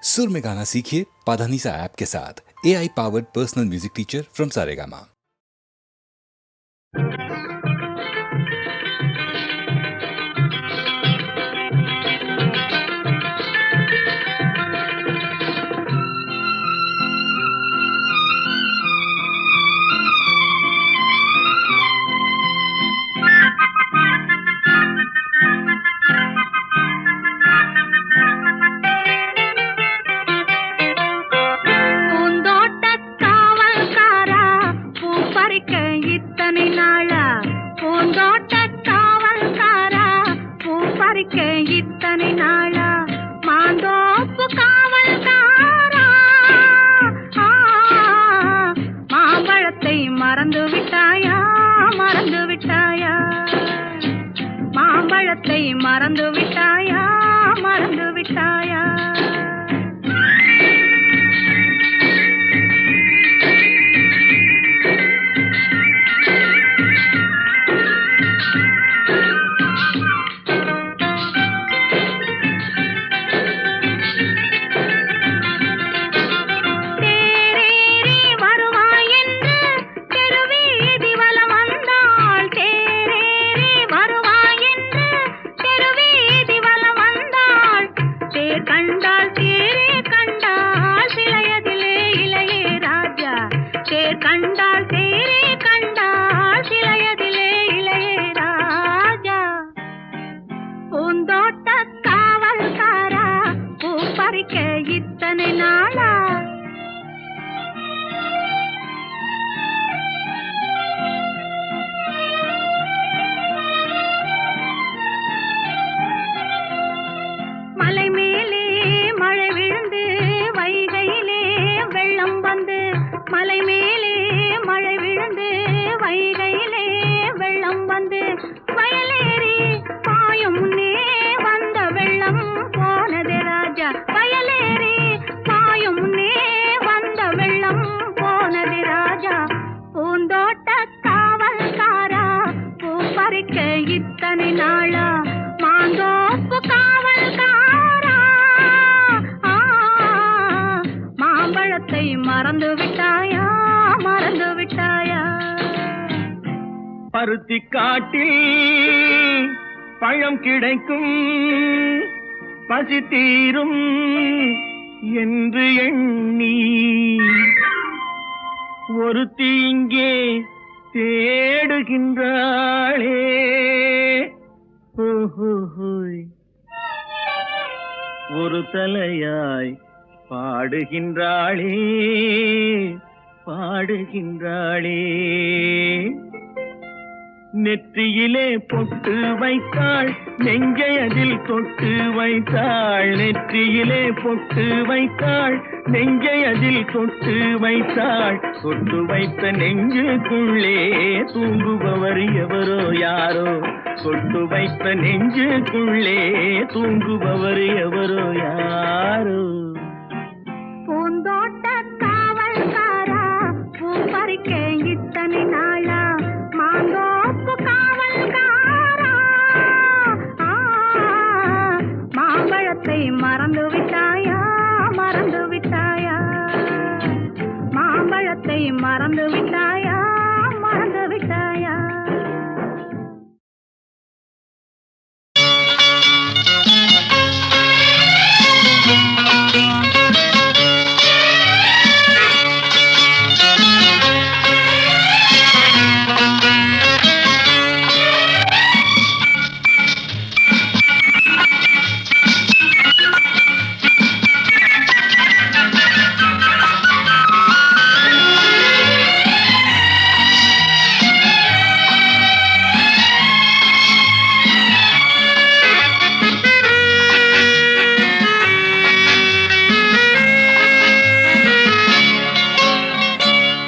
सुर में गाना सीखिए पाधानीसा ऐप के साथ। AI powered personal music teacher from Saregama. இத்தனை நாளா மாந்தோப்பு காவல்காரா மாம்பழத்தை மறந்து விட்டாயா மறந்து விட்டாயா மாம்பழத்தை மறந்து விட்டாயா மறந்து விட்டாயா இத்தனை நாளா மலை மேலே மழை விழுந்து வைகையிலே வெள்ளம் வந்து மலை மேலே மழை விழுந்து வைகையிலே வெள்ளம் வந்து வயலேறி பாயும் முன்னே வந்த வெள்ளம் போனதே ராஜா வயலேறி பாயும் முன்னே வந்த வெள்ளம் போனதே ராஜா பூந்தோட்ட காவல்காரா பூ பறிக்க இத்தனை நாளா மாந்தோப்பு காவல்காரா மாம்பழத்தை மறந்து விட்டாயா மறந்து விட்டாயா பருத்தி காட்டில் பழம் கிடைக்கும் பசி தீரும் என்று எண்ணி ஒருத்தி இங்கே தேடுகின்றாளே ஒரு தலையாய் பாடுகின்றாளே பாடுகின்றாளே நெற்றியிலே பொட்டு வைத்தாள் நெஞ்சை அதில் தொட்டு வைத்தாள் நெற்றியிலே பொட்டு வைத்தாள் நெஞ்சை அதில் தொட்டு வைத்தாள் தொட்டு வைத்த நெஞ்சுக்குள்ளே தூங்குபவர் எவரோ யாரோ தொட்டு வைத்த நெஞ்சுக்குள்ளே தூங்குபவர் எவரோ யாரோ பூந்தோட்ட காவல்காரா பூ பறிக்க இத்தனை நாளா மாந்தோப்பு காவல்காரா மாம்பழத்தை மறந்து விட்டாயா மறந்து விட்டாயா மாம்பழத்தை மறந்து விட்டாயா மறந்து விட்டாயா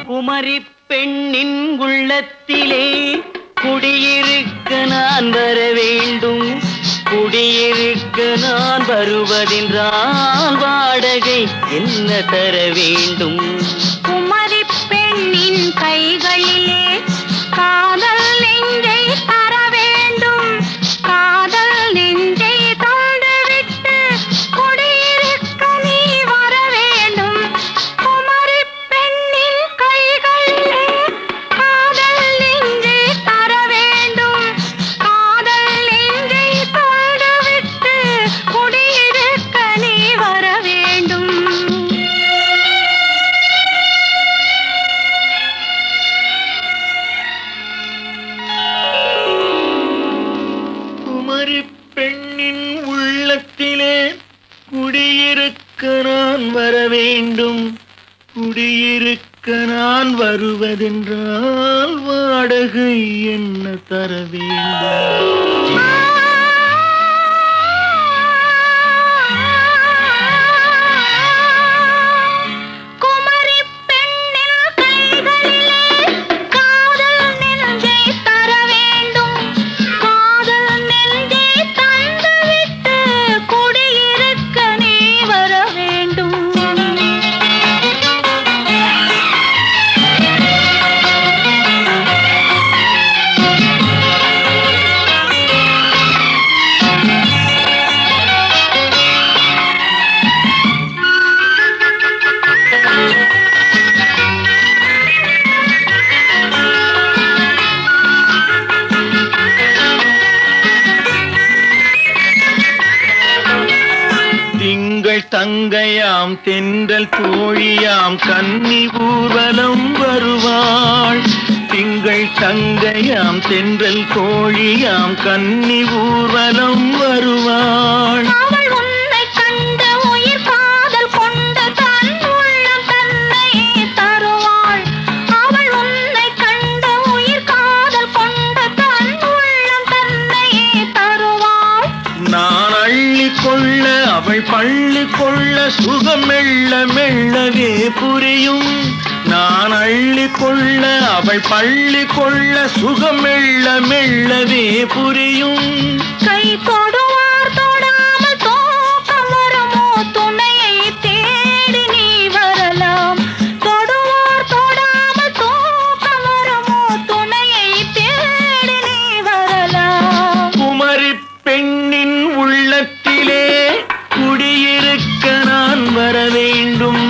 குமரி பெண்ணின் உள்ளத்திலே குடியிருக்க நான் வர வேண்டும் குடியிருக்க நான் வருவதென்றால் வாடகை என்ன தர வேண்டும் குமரி பெண்ணின் கைகளிலே காதல் நெஞ்சை தர வேண்டும் காதல் நெஞ்சை தந்துவிட்டு குடியிருக்க நீ நான் வர வேண்டும். குடியிருக்க நான் வருவதென்றால் வாடகை என்ன தர வேண்டும்? தங்கையாம் தென்றல் தோழியாம் கன்னி ஊர்வலம் வருவாள். திங்கள் தங்கையாம் தென்றல் தோழியாம் கன்னி ஊர்வலம் வருவாள். அவள் உன்னை கண்டு உயிர் காதல் கொண்டு தன் உள்ளம் தன்னையே தருவாள். அவள் உன்னை கண்டு உயிர் காதல் கொண்டு தன் உள்ளம் தன்னையே தருவாள். நான் அள்ளி கொள்ள அவள் பள்ளி கொள்ள சுகம் மெல்ல மெல்லவே புரியும். நான் அள்ளி கொள்ள அவள் பள்ளி கொள்ள சுகம் மெல்ல மெல்லவே புரியும். கை தொடுவார் தொடாமல் தூக்கம் வருமோ துணையை தேடி நீ வரலாம். தொடுவார் தொடாமல் தூக்கம் வருமோ துணையை தேடி நீ வரலாம். குமரி பெண்ணின் உள்ளத்திலே குடியிருக்க நான் வர வேண்டும்.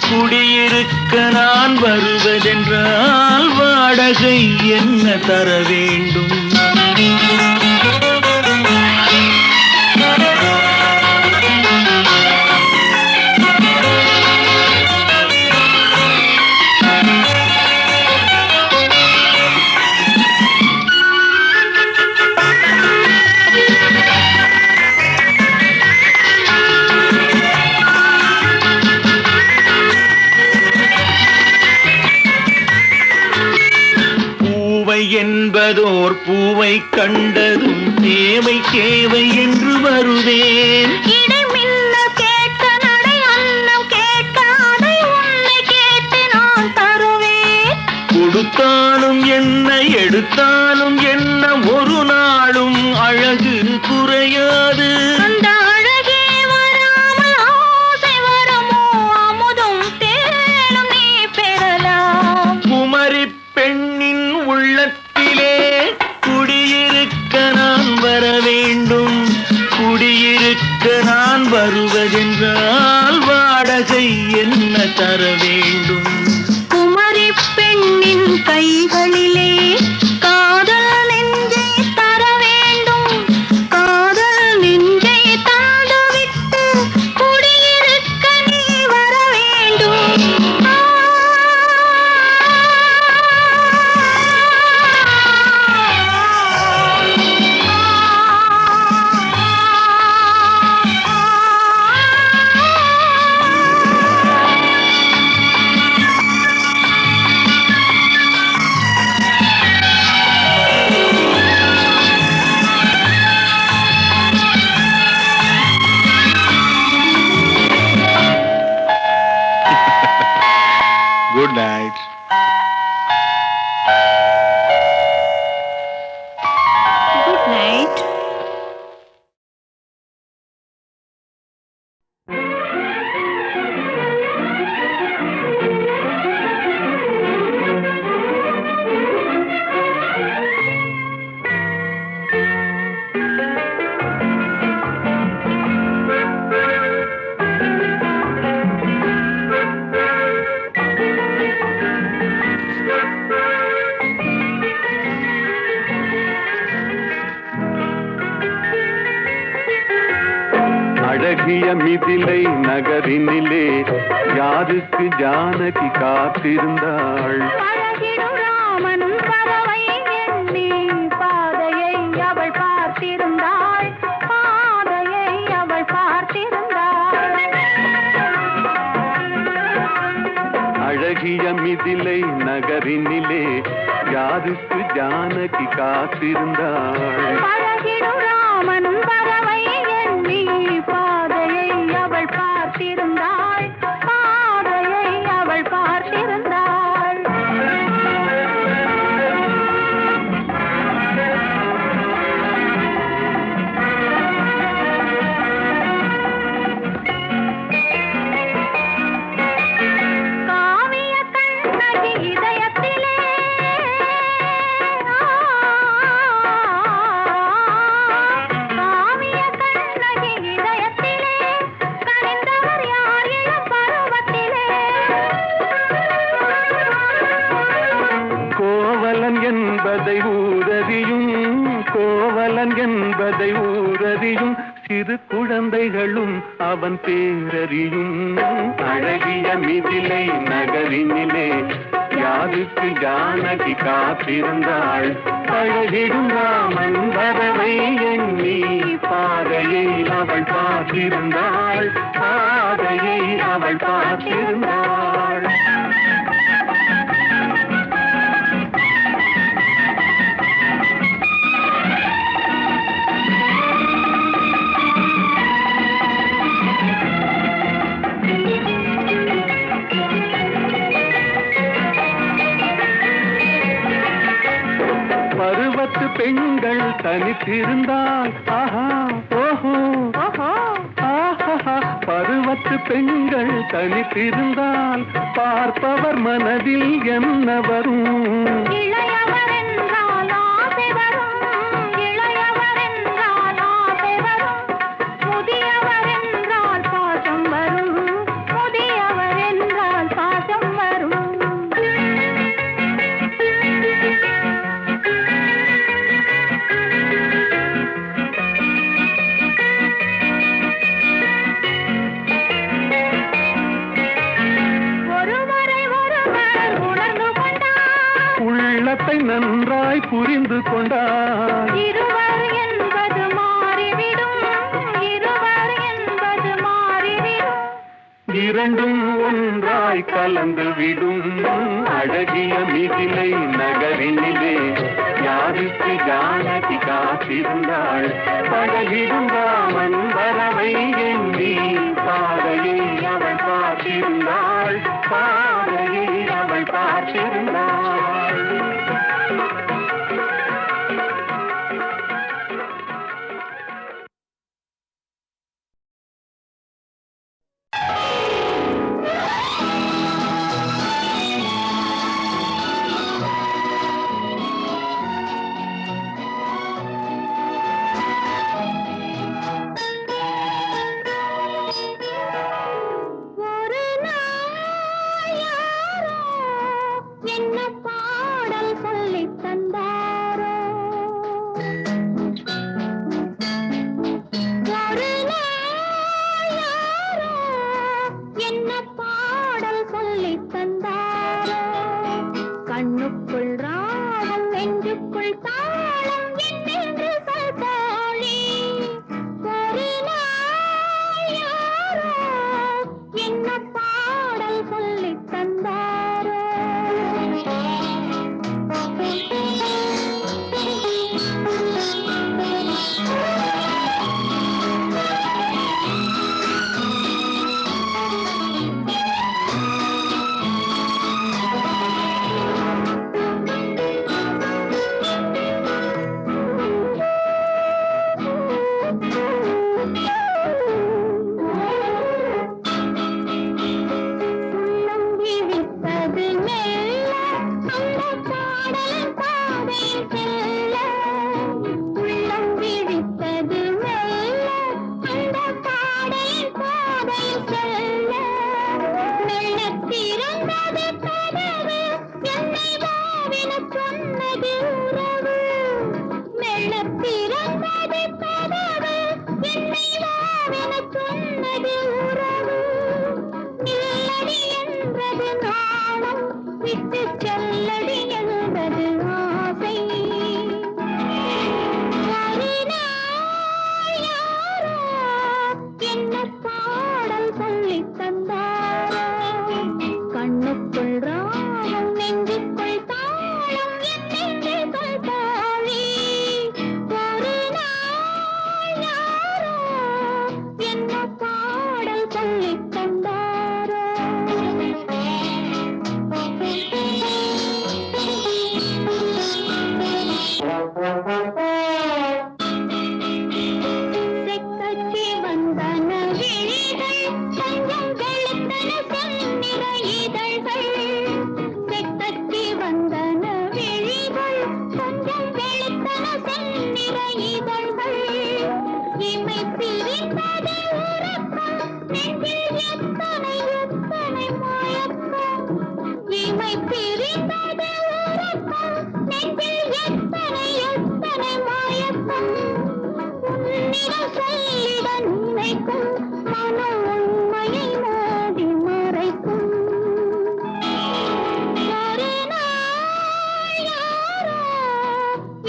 குடியிருக்க நான் வருவதென்றால் வாடகை என்ன தர வேண்டும்? என்பதோர் பூவை கண்டதும் தேவை தேவை என்று வருவேன். இடைமில்ல கேட்க நடை அன்னம் கேட்க அதை உன்னை கேட்டு நான் தருவேன். கொடுத்தாலும் என்ன எடுத்தாலும் என்ன ஒரு நாளும் அழகு குறையாது. அந்த அழகே வராமல் ஆசை வருமோ அமுதும் தேனும் நீ பெறலாம். குமரி பெண்ணின் உள்ளத்திலே குடியிருக்க நான் வர வேண்டும். குடியிருக்க நான் வருவதென்றால் வாடகை என்ன தர வேண்டும்? குமரி பெண்ணின் கைகளிலே காதல் நெஞ்சை தர வேண்டும். காதல் நெஞ்சை தந்துவிட்டு குடியிருக்க நீ வர வேண்டும். Good night. Good night. அழகிய மிதிலை நகரினிலே யாருக்கு ஜானகி காத்திருந்தாள்? அழகிடும் ராமனும் பறவை எண்ணி பாதையை அவள் பார்த்திருந்தாள். பாதையை அவள் பார்த்திருந்தாள். அழகிய மிதிலை நகரினிலே யாருக்கு ஜானகி காத்திருந்தாள் பழகிடும் ராமன் வரவை எண்ணி பாதையை அவள் பார்த்திருந்தாள், பாதையை அவள் பார்த்திருந்தாள். காவிய கண்ணகி இதயத்திலே காவிய கண்ணகி இதயத்திலே கனிந்தவர் யார் இளம் பருவத்திலே. கோவலன் என்பதை ஊரறியும், கோவலன் என்பதை ஊரறியும், சிறு குழந்தைகளும் அவன் பேரறியும். அழகிய மிதிலை நகரினிலே யாருக்கு ஜானகி காத்திருந்தாள், அழகிடும் ராமன் வரவை எண்ணி பாதையை அவள் பார்த்திருந்தாள், பாதையை அவள் பார்த்திருந்தாள். பருவத்து பெண்கள் தனித்திருந்தால் ஆஹா ஓஹோ ஓஹோ ஆஹா, பருவத்து பெண்கள் தனித்திருந்தால் பார்ப்பவர் மனதில் என்ன வரும்? இளையவர் என்றால் ஆசை வரும், இளையவர் என்றால் ஆசை வரும், முதியவர் என்றால் பாசம் வரும், முதியவர் என்றால் பாசம் வரும். ஒருவரை ஒருவர் உணர்ந்து கொண்டார், உள்ளத்தை நன்றாய் புரிந்து கொண்டார். இருவர் என்பது மாறிவிடும், இருவர் என்பது மாறிவிடும். இரண்டும் ஒன்றாய் கலந்து விடும். அழகிய மிதிலை நகரினிலே யாருக்கு ஜானகி காத்திருந்தாள், பழகிடும் ராமன் வரவை எண்ணி பாதையை அவள் பார்த்திருந்தாள், பாதையை அவள் பார்த்திருந்தாள். ஒரு நாள் யாரோ என்ன பாடல் சொல்லித் தந்தாரோ, ஒரு நாள் யாரோ என்ன பாடல் சொல்லித் தந்தாரோ, கண்ணுக்குள் ராகம் நெஞ்சுக்குள் தாளம் என்னென்று சொல் தோழி. ஒரு நாள் யாரோ என்ன பாடல் சொல்லித் தந்தாரோ. எத்தனை எத்தனை மயக்கம் இமை பிரிந்தது உறக்கம் நெஞ்சில் எத்தனை எத்தனை மயக்கம் உன்னிடம் சொல்லிட நினைக்கும் மனம் உண்மையை மோதி மறைக்கும் ஒரு நாள் யாரோ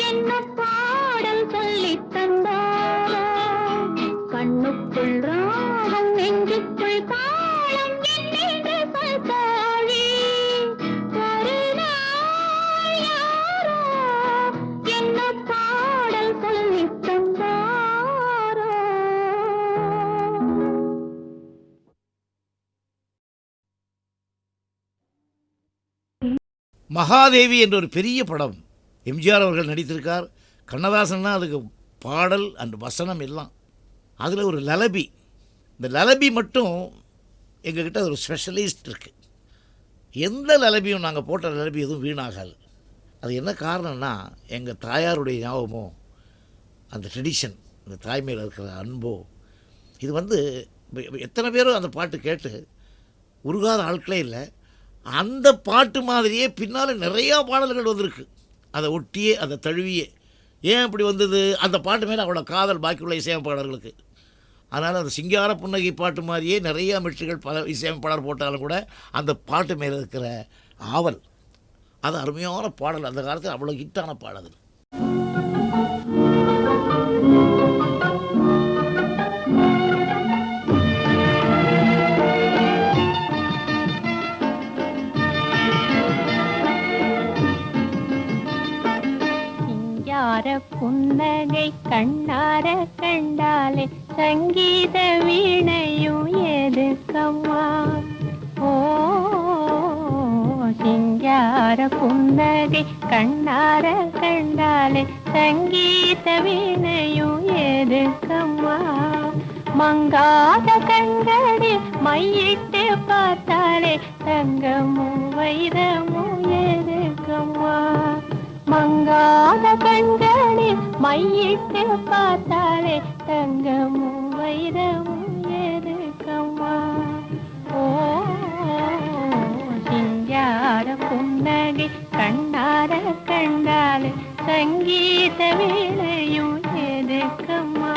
என்ன பாடல் சொல்லித் தந்தாரோ கண்ணுக்குள் ராகம் நெஞ்சுக்குள் தாளம் என்னென்று சொல்தாழி ஒரு நாள் யாரோ என்ன பாடல் சொல்லித் தந்தாரோ. மகாதேவி என்ற ஒரு பெரிய படம் எம்ஜிஆர் அவர்கள் நடித்திருக்கார். கண்ணதாசன்னா அதுக்கு பாடல் அண்ட் வசனம் எல்லாம். அதில் ஒரு லலபி, இந்த லலபி மட்டும் எங்ககிட்ட ஒரு ஸ்பெஷலிஸ்ட் இருக்குது. எந்த லலபியும் நாங்கள் போட்ட லலபி எதுவும் வீணாகாது. அது என்ன காரணம்னா எங்கள் தாயாருடைய ஞாபகமோ அந்த ட்ரெடிஷன், அந்த தாய்மையில் இருக்கிற அன்போ, இது வந்து எத்தனை பேரும் அந்த பாட்டு கேட்டு உருகாத ஆட்களே இல்லை. அந்த பாட்டு மாதிரியே பின்னால் நிறையா பாடல்கள் வந்திருக்கு. அதை ஒட்டியே அதை தழுவியே. ஏன் அப்படி வந்தது? அந்த பாட்டு மேலே அவ்வளோ காதல் பாக்கியுள்ள இசையமைப்பாளர்களுக்கு. அதனால் அந்த சிங்கார புன்னகை பாட்டு மாதிரியே நிறையா மெட்டுகள் பல இசையமைப்பாளர் போட்டாலும் கூட அந்த பாட்டு மேலே இருக்கிற ஆவல், அது அருமையான பாடல். அந்த காலத்தில் அவ்வளோ ஹிட்டான பாடல். புன்னகை கண்ணார கண்டாலே சங்கீத வீணையும் எதுக்கம்மா ஓ சிங்கார புன்னகை கண்ணார கண்டாலே சங்கீத வீணையும் எதுக்கம்மா மங்காத கண்களில் மையிட்டு பார்த்தாலே தங்கமும் வைரமும் எதுக்கம்மா மங்காத கண்களில் மையிட்டு பார்த்தாலே தங்கமும் வைரமும் எதுக்கம்மா ஓ சிங்கார புன்னகை கண்ணார கண்டாலே சங்கீத வேளையும் எதுக்கம்மா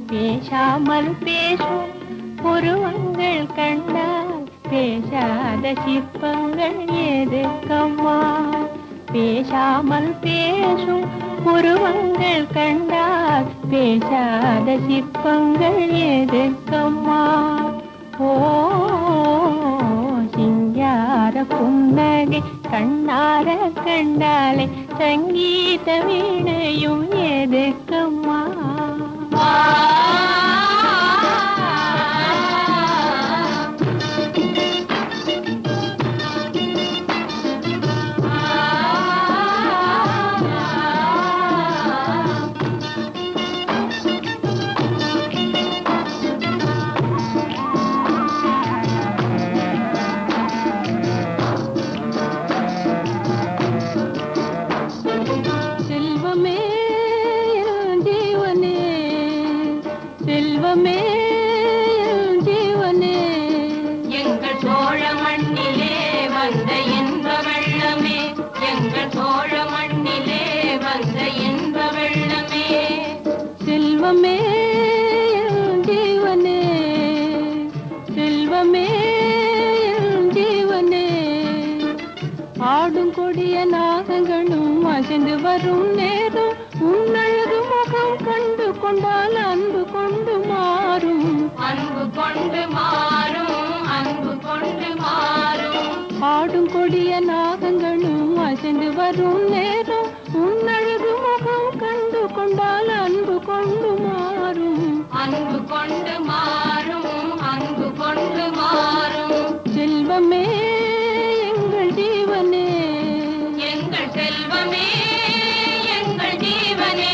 பேசாமல் பேசும் புருவங்கள் கண்டால் பேசாத சிற்பங்கள் எதுக்கம்மா பேசாமல் பேசும் புருவங்கள் கண்டால் பேசாத சிற்பங்கள் எதுக்கம்மா ஓ சிங்கார புன்னகை கண்ணார கண்டாலே சங்கீத வீணையும் எதுக்கம்மா ஆடும் கொடிய நாகங்களும் அசைந்து வரும் நேரம் உன்னழகு முகம் கண்டு கொண்டால் அன்பு கொண்டு மாறும் அன்பு கொண்டு மாறும் அன்பு கொண்டு மாறும் ஆடும் கொடிய நாகங்களும் அசைந்து வரும் நேரம் உன்னழகு முகம் கண்டு கொண்டால் அன்பு கொண்டு மாறும் அன்பு கொண்டு மாறும் அன்பு கொண்டு மாறும் செல்வமே எங்கள் ஜீவனே எங்கள் செல்வமே எங்கள் ஜீவனே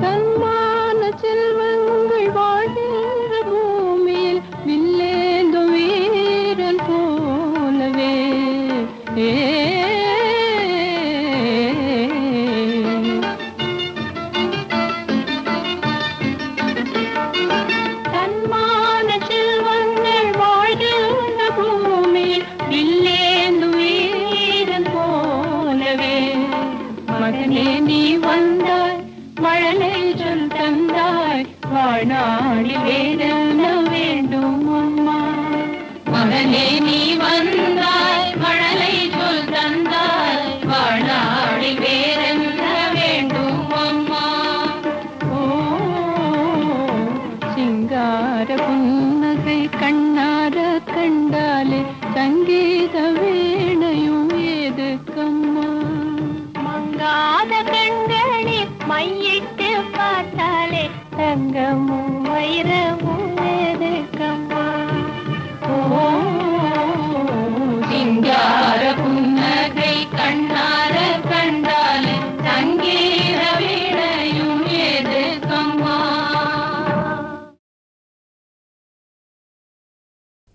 தன்மான செல்வங்கள் வாழ்கின்ற பூமியில் வில்லேந்தும் வீரன் போலவே தன்மான செல்வங்கள் வாழ்கின்ற பூமியில் வில்லேந்தும் வீரன் போலவே மகனே நீ வந்தாய் மழலை சொல் தந்தாய் வாழ்நாளில் வேறென்ன வேண்டும் அம்மா மகனே நீ வந்தாய் மழலை சொல் தந்தாய் வாழ்நாளில் வேறென்ன வேண்டும் அம்மா ஓ சிங்கார புன்னகை கண்ணார கண்டாலே சங்கீத வீணையும் எதுக்கம்மா மங்காத கண்களில் மையிட்டு பார்த்தாலே தங்கமும் வைரமும் எதுக்கம்மா ஓ சிங்கார புன்னகை கண்ணார கண்டாலே சங்கீத வீணையும் எதுக்கம்மா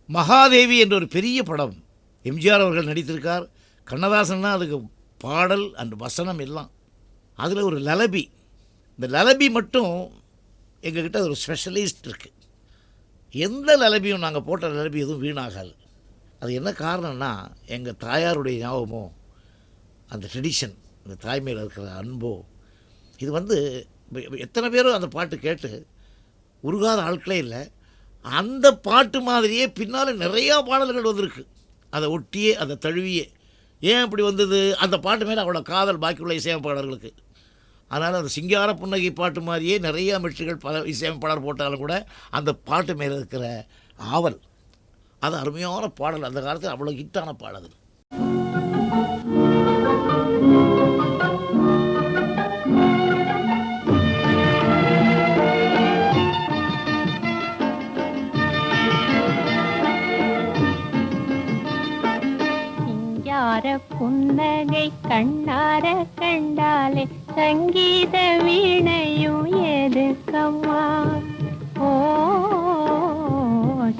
மகாதேவி என்ற ஒரு பெரிய படம் எம்ஜிஆர் அவர்கள் நடித்திருக்கார். கண்ணதாசன்னா அதுக்கு பாடல் அண்ட் வசனம் எல்லாம். அதில் ஒரு லலபி, இந்த லலபி மட்டும் எங்ககிட்ட ஒரு ஸ்பெஷலிஸ்ட் இருக்குது. எந்த லலபியும் நாங்கள் போட்ட லலபி எதுவும் வீணாகாது. அது என்ன காரணம்னா எங்கள் தாயாருடைய ஞாபகமோ அந்த ட்ரெடிஷன், அந்த தாய்மையில் இருக்கிற அன்போ, இது எத்தனை பேரும் அந்த பாட்டு கேட்டு உருகாத ஆட்களே இல்லை. அந்த பாட்டு மாதிரியே பின்னால் நிறையா பாடல்கள் வந்திருக்கு. அதை ஒட்டியே அதை தழுவியே. ஏன் அப்படி வந்தது? அந்த பாட்டு மேலே அவ்வளோ காதல் பாக்கியுள்ள இசையமைப்பாளர்களுக்கு. அதனால் அந்த சிங்கார புன்னகை பாட்டு மாதிரியே நிறையா மெட்ரிகள் பல இசையமைப்பாளர் போட்டாலும் கூட அந்த பாட்டு மேலே இருக்கிற ஆவல், அது அருமையான பாடல். அந்த காலத்தில் அவ்வளோ ஹிட்டான பாடல். புன்னகை கண்ணார கண்டாலே சங்கீத வீணையும் எதுக்கம்மா ஓ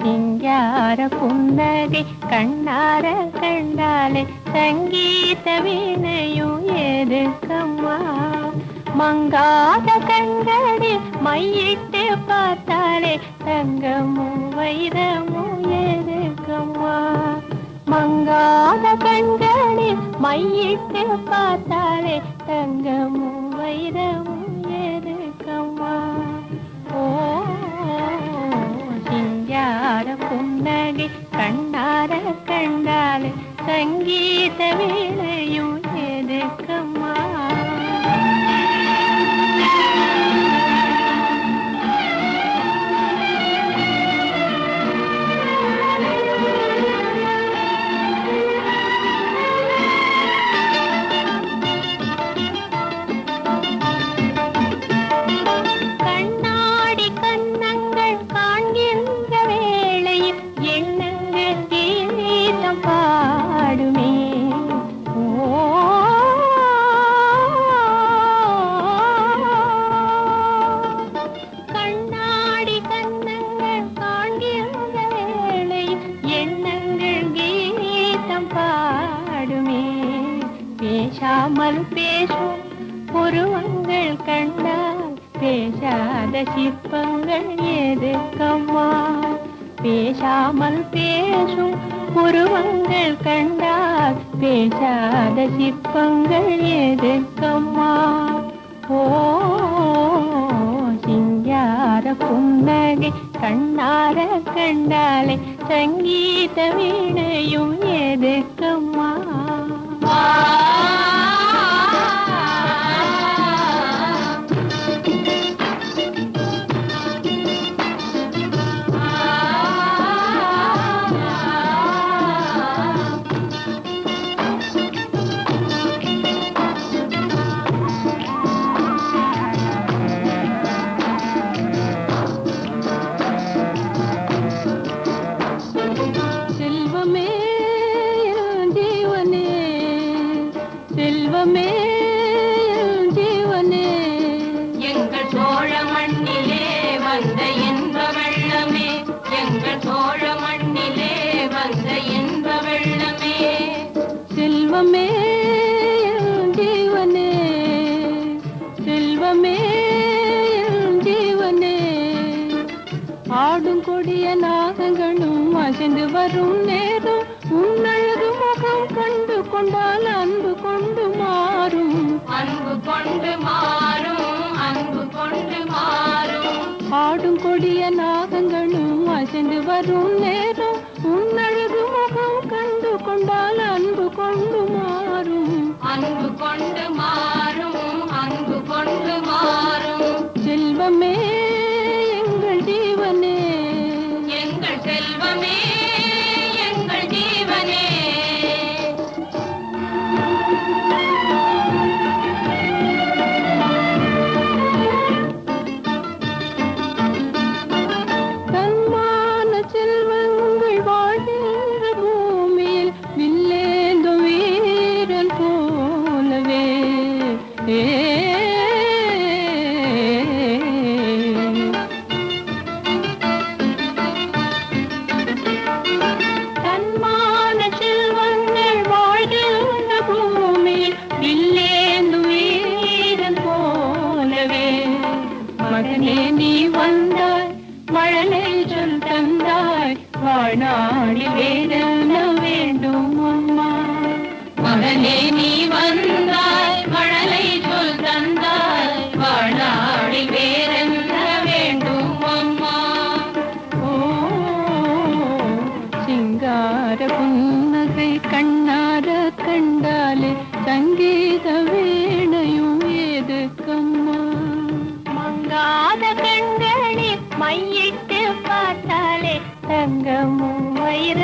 சிங்கார புன்னகை கண்ணார கண்டாலே சங்கீத வீணையும் எதுக்கம்மா மங்காத கண்களில் மையிட்டு பார்த்தாலே தங்கமும் வைரமும் எதுக்கம்மா மங்காத கண்களில் மையிட்டு பார்த்தாலே தங்கமும் வைரமும் எதுக்கம்மா ஓ சிங்கார புன்னகை கண்ணார கண்டாலே சங்கீத வீணையும் எதுக்கம்மா பேசாமல் பேசும் உருவங்கள் கண்டால் பேசாத சிற்பங்கள் எதுக்கம்மா பேசாமல் பேசும் உருவங்கள் கண்டால் பேசாத சிற்பங்கள் எதுக்கம்மா ஓ சிங்கார புன்னகை கண்ணார கண்டாலே சங்கீத வீணையும் எதுக்கம்மா கொடிய நாகங்களும் அசைந்து வரும் நேரம் உன்னழகு முகம் கண்டு கொண்டால் அன்பு கொண்டு மாறும், அன்பு கொண்டு மாறும், அன்பு கொண்டு மாறும். ஆடும் கொடிய நாகங்களும் அசைந்து வரும் நேரம் உன்னழகு முகம் கண்டு கொண்டால் அன்பு கொண்டு மாறும், அன்பு கொண்டு மாறும், அன்பு கொண்டு மாறும். செல்வமே எங்கள் ஜீவனே, எங்கள் செல்வமே எங்கள் ஜீவனே. தன்மான செல்வங்கள் வாழ்கின்ற பூமியில் வில்லேந்து வீரன் போலவே தன்மான செல்வங்கள் வாழ்கின்ற பூமியில் வில்லேந்து வீரன் போலவே. மகனே நீ வந்தாய் மழலை சொல் தந்தாய் வாழ்நாடி வேறென்ன வேண்டும் அம்மா. மகனே நீ வந்தாய் மழலை சொல் தந்தாய் வாழ்நாடி வேறென்ன வேண்டும் அம்மா. ஓ சிங்கார புன்னகை கண்ணார கண்டாலே சங்கீத வீணையும் எதுக்கம்மா. மங்காத கண்களில் மையிட்டு பார்த்தாலே தங்கமும் வைர